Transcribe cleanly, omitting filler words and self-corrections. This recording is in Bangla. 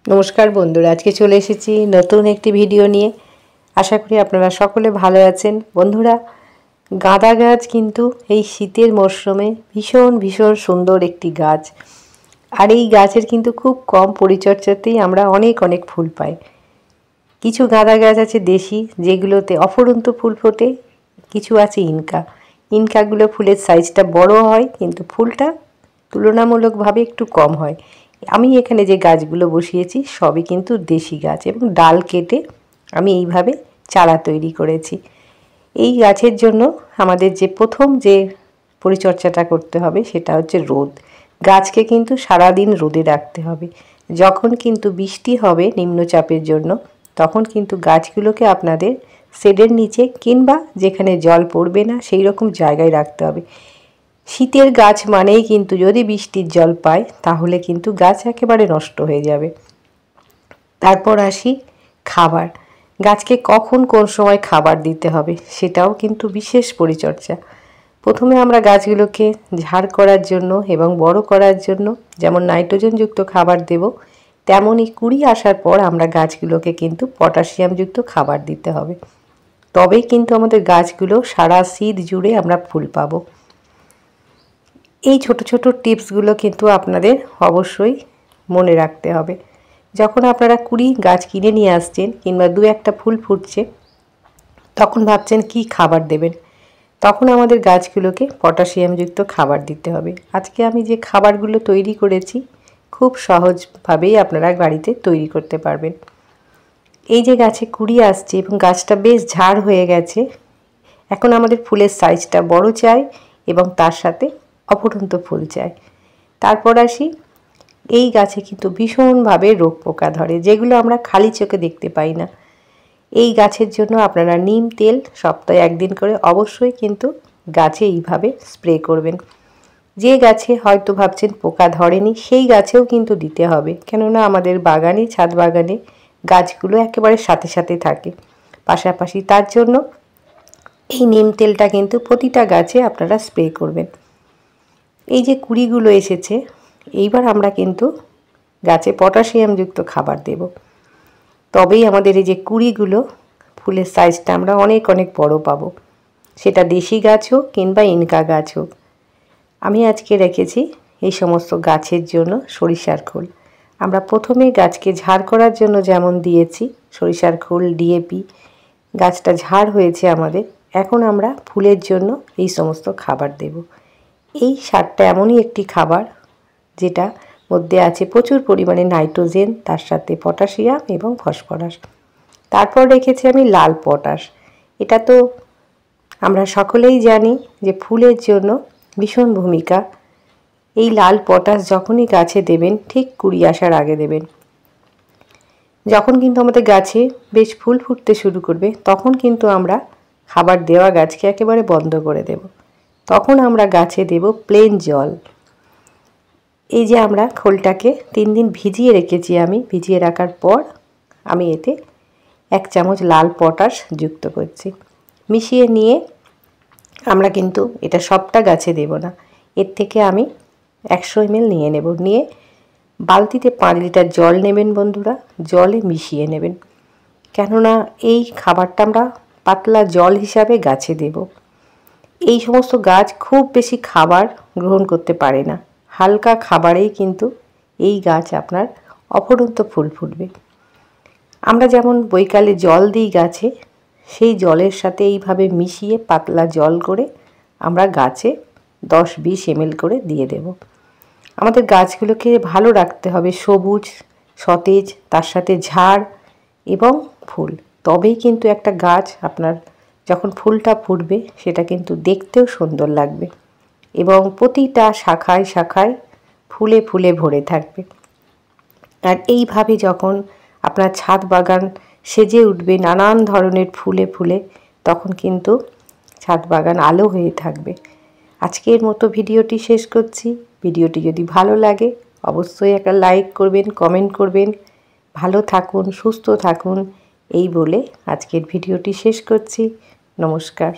नमस्कार बंधुरा आज के चले एसेছি नतून একটি ভিডিও নিয়ে। आशा करी আপনারা সকলে ভালো আছেন। বন্ধুরা গাঁদা গাছ কিন্তু এই শীতের মরশুমে ভীষণ ভীষণ সুন্দর একটি গাছ, আর এই গাছের কিন্তু খুব কম পরিচর্যাতেই আমরা অনেক অনেক ফুল পাই। কিছু গাঁদা গাছ আছে দেশি যেগুলোতে অফুরন্ত ফুল ফোটে, কিছু আছে ইনকা। ইনকাগুলো ফুলের সাইজটা বড় হয় কিন্তু ফুলটা তুলনামূলকভাবে একটু কম হয়। আমি এখানে যে গাছগুলো বসিয়েছি সবই কিন্তু দেশি গাছ এবং ডাল কেটে আমি এইভাবে চারা তৈরি করেছি। এই গাছের জন্য আমাদের যে প্রথম যে পরিচর্যাটা করতে হবে সেটা হচ্ছে রোদ। গাছকে কিন্তু সারা দিন রোদে রাখতে হবে। যখন কিন্তু বৃষ্টি হবে নিম্নচাপের জন্য তখন কিন্তু গাছগুলোকে আপনাদের শেডের নিচে কিংবা যেখানে জল পড়বে না সেই রকম জায়গায় রাখতে হবে। শীতের গাছ মানেই কিন্তু যদি বৃষ্টির জল পায় তাহলে কিন্তু গাছ একেবারে নষ্ট হয়ে যাবে। তারপর আসি খাবার। গাছকে কখন কোন সময় খাবার দিতে হবে সেটাও কিন্তু বিশেষ পরিচর্যা। প্রথমে আমরা গাছগুলোকে ঝাড় করার জন্য এবং বড় করার জন্য যেমন নাইট্রোজেনযুক্ত খাবার দেব, তেমনই কুড়ি আসার পর আমরা গাছগুলোকে কিন্তু পটাশিয়ামযুক্ত খাবার দিতে হবে। তবেই কিন্তু আমাদের গাছগুলো সারা শীত জুড়ে আমরা ফুল পাবো। এই ছোট ছোট টিপসগুলো কিন্তু আপনাদের অবশ্যই মনে রাখতে হবে। যখন আপনারা কুড়ি গাছ কিনে নিয়ে আসছেন কিংবা দু একটা ফুল ফুটছে তখন ভাবছেন কি খাবার দেবেন, তখন আমাদের গাছগুলোকে পটাশিয়ামযুক্ত খাবার দিতে হবে। আজকে আমি যে খাবারগুলো তৈরি করেছি খুব সহজভাবেই আপনারা বাড়িতে তৈরি করতে পারবেন। এই যে গাছে কুড়ি আসছে এবং গাছটা বেশ ঝাড় হয়ে গেছে, এখন আমাদের ফুলের সাইজটা বড় চাই এবং তার সাথে অফুরন্ত ফুল চাই। তারপর আসি এই গাছে কিন্তু ভীষণভাবে রোগ পোকা ধরে যেগুলো আমরা খালি চোখে দেখতে পাই না। এই গাছের জন্য আপনারা নিম তেল সপ্তাহে একদিন করে অবশ্যই কিন্তু গাছে এইভাবে স্প্রে করবেন। যে গাছে হয়তো ভাবছেন পোকা ধরেনি সেই গাছেও কিন্তু দিতে হবে, কেননা আমাদের বাগানে ছাদ বাগানে গাছগুলো একেবারে সাথে সাথে থাকে পাশাপাশি। তার জন্য এই নিম তেলটা কিন্তু প্রতিটা গাছে আপনারা স্প্রে করবেন। এই যে কুড়িগুলো এসেছে এইবার আমরা কিন্তু গাছে পটাশিয়ামযুক্ত খাবার দেব, তবেই আমাদের এই যে কুড়িগুলো ফুলের সাইজটা আমরা অনেক অনেক বড় পাবো, সেটা দেশি গাছ হোক কিংবা ইনকা গাছ হোক। আমি আজকে রেখেছি এই সমস্ত গাছের জন্য সরিষার খোল। আমরা প্রথমে গাছকে ঝাড় করার জন্য যেমন দিয়েছি সরিষার খোল, ডিএপি, গাছটা ঝাড় হয়েছে আমাদের, এখন আমরা ফুলের জন্য এই সমস্ত খাবার দেব। এই সারটা এমনই একটি খাবার যেটা মধ্যে আছে প্রচুর পরিমাণে নাইট্রোজেন, তার সাথে পটাশিয়াম এবং ফসফরাস। তারপর রেখেছি আমি লাল পটাশ। এটা তো আমরা সকলেই জানি যে ফুলের জন্য ভীষণ ভূমিকা। এই লাল পটাশ যখনই গাছে দেবেন ঠিক কুড়ি আসার আগে দেবেন। যখন কিন্তু আমাদের গাছে বেশ ফুল ফুটতে শুরু করবে তখন কিন্তু আমরা খাবার দেওয়া গাছকে একেবারে বন্ধ করে দেব। তখন আমরা গাছে দেব প্লেন জল। এই যে আমরা খোলটাকে 3 দিন ভিজিয়ে রেখেছি, আমি ভিজিয়ে রাখার পর আমি এতে 1 চামচ লাল পটাশ যুক্ত করছি। মিশিয়ে নিয়ে আমরা কিন্তু এটা সবটা গাছে দেব না, এর থেকে আমি 100 ml নিয়ে নেব। নিয়ে বালতিতে 5 লিটার জল নেবেন বন্ধুরা, জলে মিশিয়ে নেবেন, কেননা এই খাবারটা আমরা পাতলা জল হিসাবে গাছে দেব। এই সমস্ত গাছ খুব বেশি খাবার গ্রহণ করতে পারে না, হালকা খাবারেই কিন্তু এই গাছ আপনার অফুরন্ত ফুল ফুটবে। আমরা যেমন বৈকালে জল দিই গাছে, সেই জলের সাথে এইভাবে মিশিয়ে পাতলা জল করে আমরা গাছে 10-20 ml করে দিয়ে দেব। আমাদের গাছগুলোকে ভালো রাখতে হবে, সবুজ সতেজ, তার সাথে ঝাড় এবং ফুল, তবেই কিন্তু একটা গাছ আপনার যখন ফুলটা ফুটবে সেটা কিন্তু দেখতেও সুন্দর লাগবে এবং প্রতিটা শাখায় শাখায় ফুলে ফুলে ভরে থাকবে। আর এইভাবে যখন আপনার ছাদ বাগান সেজে উঠবে নানান ধরনের ফুলে ফুলে, তখন কিন্তু ছাদ বাগান আলো হয়ে থাকবে। আজকের মতো ভিডিওটি শেষ করছি। ভিডিওটি যদি ভালো লাগে অবশ্যই একটা লাইক করবেন, কমেন্ট করবেন। ভালো থাকুন, সুস্থ থাকুন এই বলে আজকের ভিডিওটি শেষ করছি। নমস্কার।